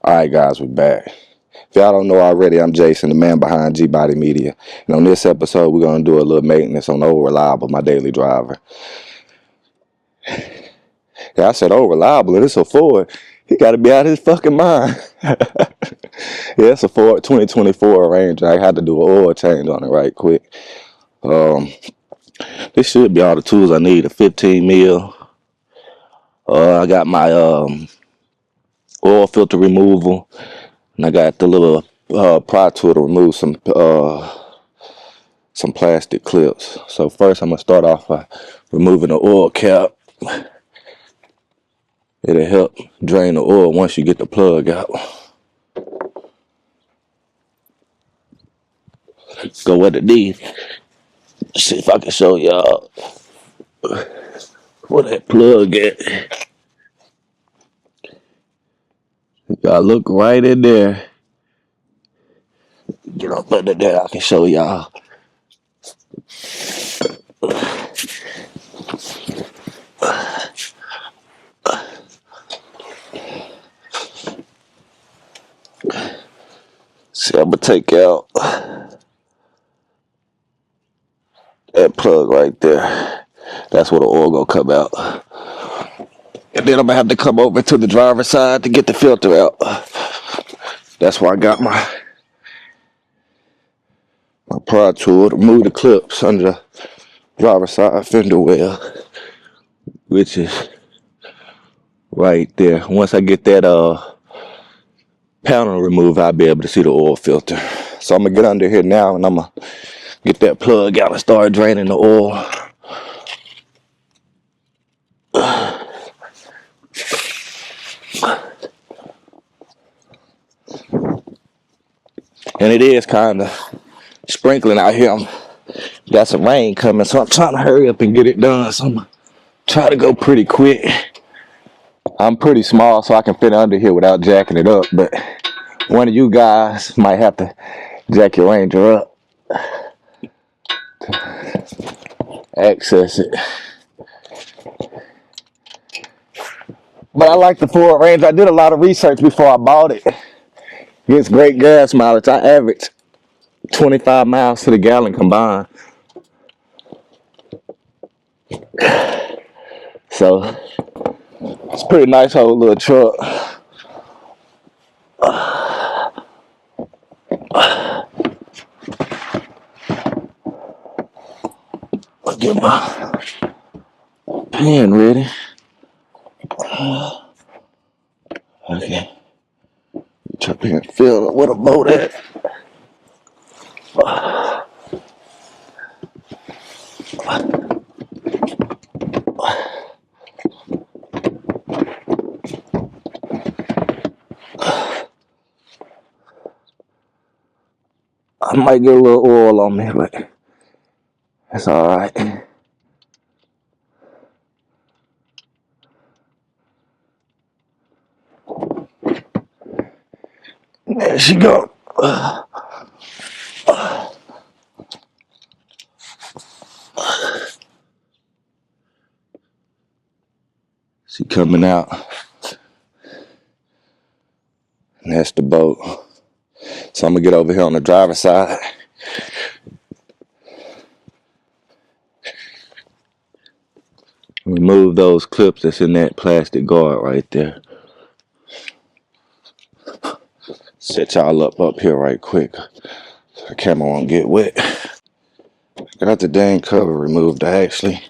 Alright guys, we're back. If y'all don't know already, I'm Jason, the man behind G-Body Media. And on this episode, we're going to do a little maintenance on Old Reliable, my daily driver. Yeah, I said Old Reliable, and it's a Ford. He got to be out of his fucking mind. Yeah, it's a Ford 2024 Ranger. I had to do an oil change on it right quick. This should be all the tools I need. A 15 mil. I got my oil filter removal. And I got the little pry tool to remove some plastic clips. So first I'm gonna start off by removing the oil cap. It'll help drain the oil once you get the plug out. Go underneath. See if I can show y'all where that plug at. Y'all look right in there. Get up under there, I can show y'all. See, I'm gonna take out that plug right there. That's where the oil gonna come out. And then I'm gonna have to come over to the driver's side to get the filter out. That's why I got my pry tool to move the clips under the driver's side fender well, which is right there. Once I get that panel removed, I'll be able to see the oil filter. So I'm gonna get under here now and I'm gonna get that plug out and start draining the oil. And it is kind of sprinkling out here. Got some rain coming, so I'm trying to hurry up and get it done. So I'm gonna try to go pretty quick. I'm pretty small, so I can fit under here without jacking it up, but one of you guys might have to jack your Ranger up to access it. But I like the Ford Ranger. I did a lot of research before I bought it. Gets great gas mileage. I average 25 miles to the gallon combined. So it's a pretty nice old little truck. I'll get my pen ready. Okay. Jump here and feel where the boat at. I might get a little oil on me, but that's alright. There she go. She coming out. And that's the boat. So I'm gonna get over here on the driver's side. Remove those clips that's in that plastic guard right there. Set y'all up here right quick so the camera won't get wet. Got the dang cover removed actually,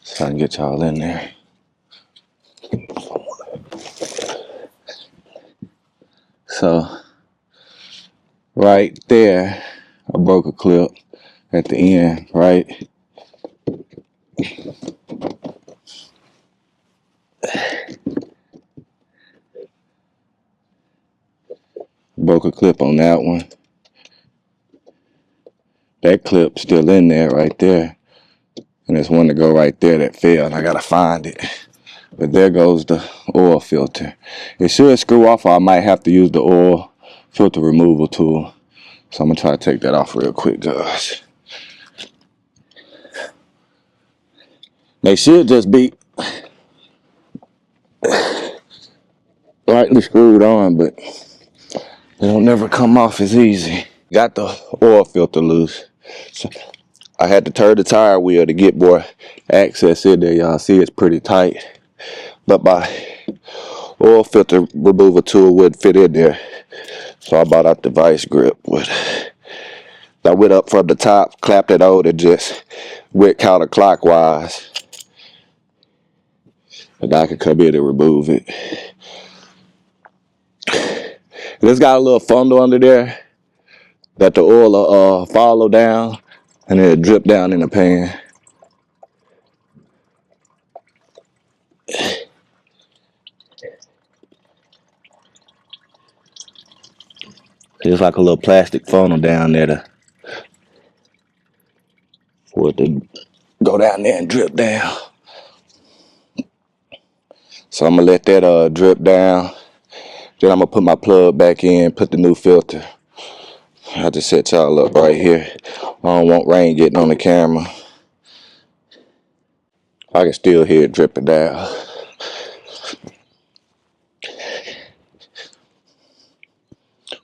so I can get y'all in there. So right there, I broke a clip at the end, right? Broke a clip on that one. That clip's still in there right there. And there's one to go right there that fell, and I gotta find it. But there goes the oil filter. It should screw off, or I might have to use the oil filter removal tool. So I'm gonna try to take that off real quick, guys. They should just be lightly screwed on, but they don't never come off as easy. Got the oil filter loose. So I had to turn the tire wheel to get more access in there. Y'all see it's pretty tight. But my oil filter removal tool wouldn't fit in there. So I bought out the vice grip. I went up from the top, clapped it on, and just went counterclockwise. And I could come in and remove it. It's got a little funnel under there that the oil will follow down and then drip down in the pan. It's like a little plastic funnel down there for it to go down there and drip down. So I'm gonna let that drip down. Then I'm gonna put my plug back in, put the new filter. I just set y'all up right here. I don't want rain getting on the camera. I can still hear it dripping down.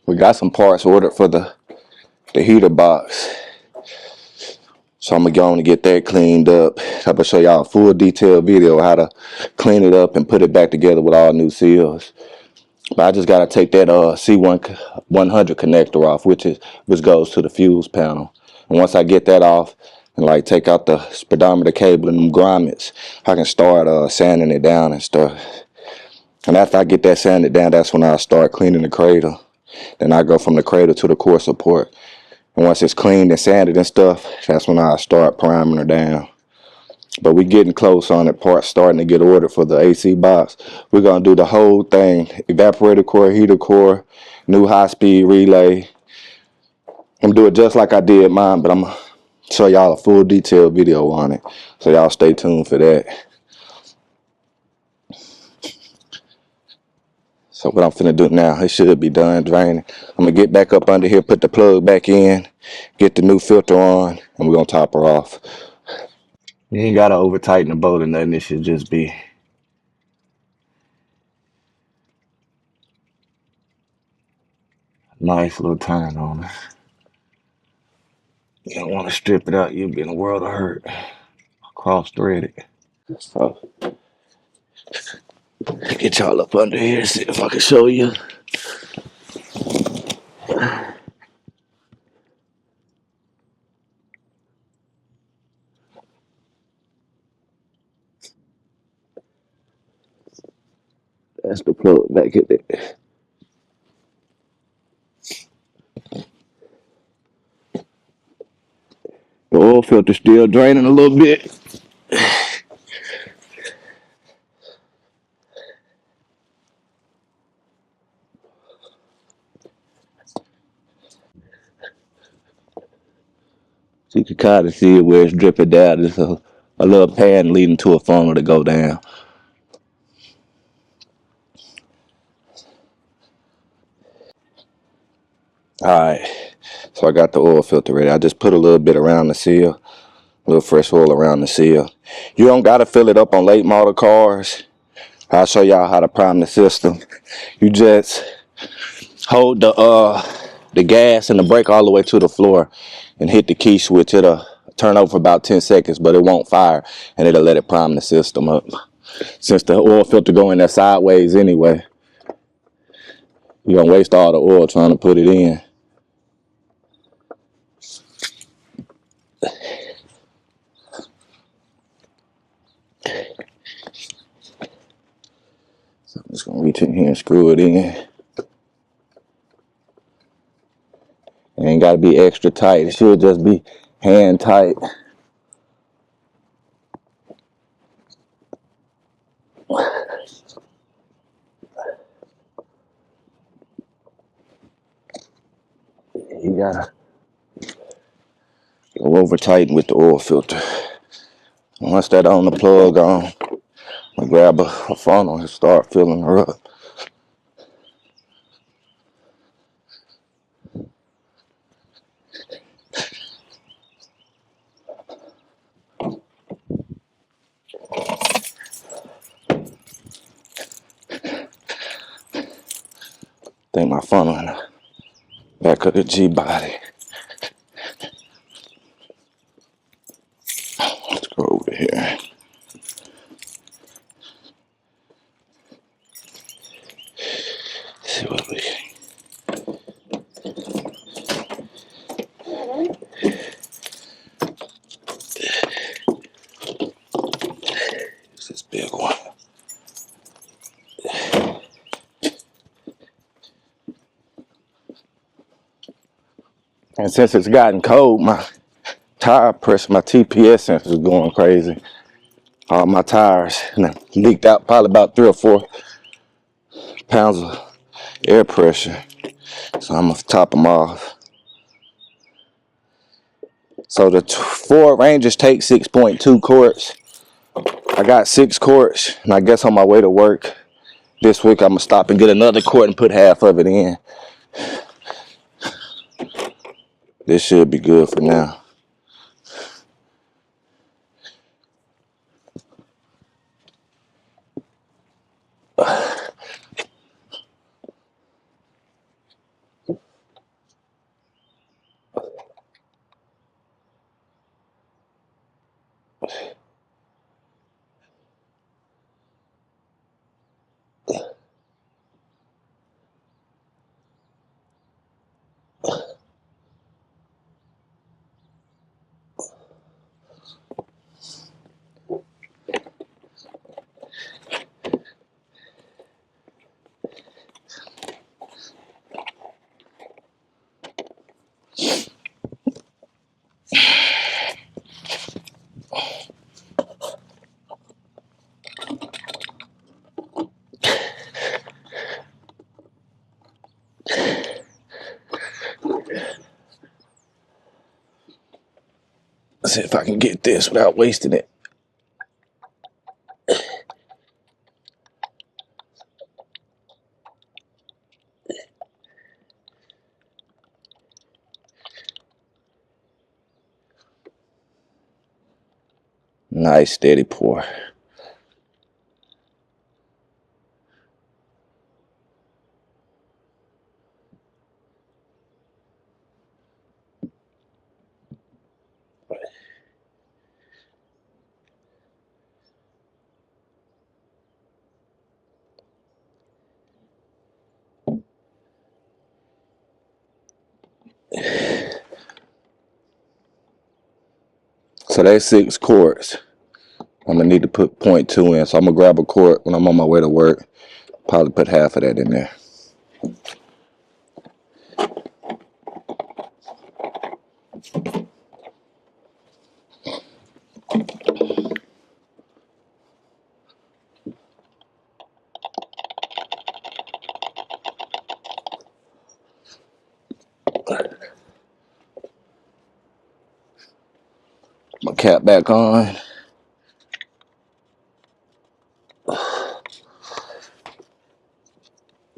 We got some parts ordered for the heater box. So I'm gonna go on and get that cleaned up. I'm gonna show y'all a full detailed video of how to clean it up and put it back together with all new seals. But I just gotta take that C100 connector off, which goes to the fuse panel. And once I get that off and like take out the speedometer cable and them grommets, I can start sanding it down and stuff. And after I get that sanded down, that's when I start cleaning the cradle. Then I go from the cradle to the core support. And once it's cleaned and sanded and stuff, that's when I start priming her down. But we getting close on it. Parts starting to get ordered for the AC box. We're going to do the whole thing. Evaporator core, heater core, new high-speed relay. I'm going to do it just like I did mine, but I'm going to show y'all a full detailed video on it. So y'all stay tuned for that. So what I'm finna do now, it should be done draining. I'm going to get back up under here, put the plug back in, get the new filter on, and we're going to top her off. You ain't got to over tighten the bolt or nothing. It should just be a nice little turn on it. You don't want to strip it out. You'll be in a world of hurt. Cross thread it. So get y'all up under here. See if I can show you. That's the plug back in there. The oil filter still draining a little bit. So you can kind of see it where it's dripping down. There's a little pan leading to a funnel to go down. Alright, so I got the oil filter ready. I just put a little bit around the seal, a little fresh oil around the seal. You don't got to fill it up on late model cars. I'll show y'all how to prime the system. You just hold the gas and the brake all the way to the floor and hit the key switch. It'll turn over for about 10 seconds, but it won't fire, and it'll let it prime the system up. Since the oil filter go in there sideways anyway, you're gonna waste all the oil trying to put it in. So I'm just gonna reach in here and screw it in. It ain't gotta be extra tight. It should just be hand tight. You gotta go over tighten with the oil filter. Once that on the plug on, I grab a funnel and start filling her up. think my funnel in the back of the G body. Let's go over here. See what we can. It's this big one. And since it's gotten cold, my tire pressure, my TPS sensor is going crazy. All my tires leaked out probably about 3 or 4 pounds of air pressure. So I'm gonna top them off. So the Ford Rangers take 6.2 quarts. I got 6 quarts, and I guess on my way to work this week I'm gonna stop and get another quart and put half of it in. This should be good for now. Let's see if I can get this without wasting it. Nice steady pour. So that's 6 quarts. I'm gonna need to put 0.2 in. So I'm gonna grab a quart when I'm on my way to work. Probably put half of that in there. My cap back on.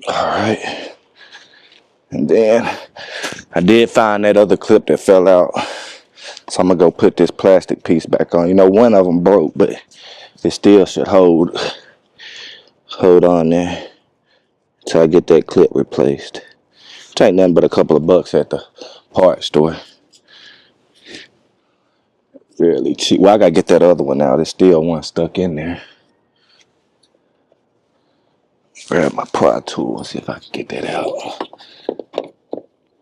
Alright. And then I did find that other clip that fell out. So I'm gonna go put this plastic piece back on. You know, one of them broke, but it still should hold on there till I get that clip replaced. It ain't nothing but a couple of bucks at the parts store. Fairly cheap. Well, I gotta get that other one out. There's still one stuck in there. Grab my pry tool and see if I can get that out.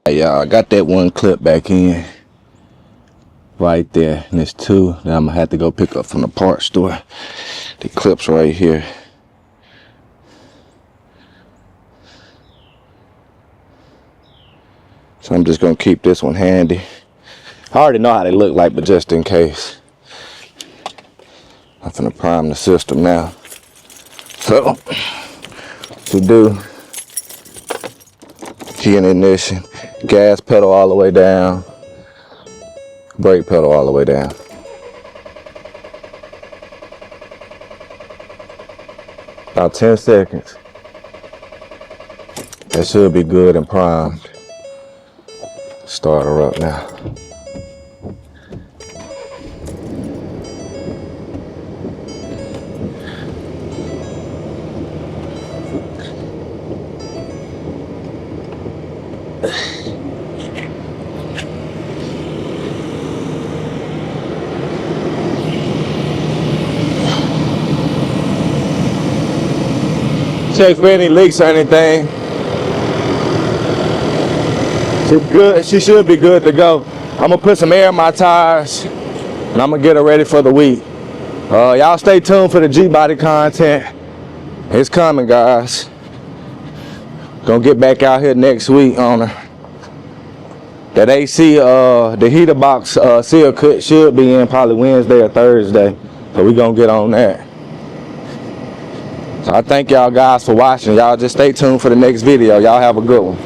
Hey, y'all, I got that one clip back in right there, and there's 2 that I'm gonna have to go pick up from the parts store. The clip's right here. So I'm just gonna keep this one handy. I already know how they look like, but just in case. I'm finna prime the system now. So, to do, key in ignition, gas pedal all the way down, brake pedal all the way down. About 10 seconds. That should be good and primed. Start her up now. Check for any leaks or anything. She's good. She should be good to go. I'm gonna put some air in my tires and I'm gonna get her ready for the week. Y'all stay tuned for the G-Body content. It's coming, guys. Gonna get back out here next week on her. That AC, the heater box seal cut should be in probably Wednesday or Thursday. So we gonna get on that. So I thank y'all guys for watching. Y'all just stay tuned for the next video. Y'all have a good one.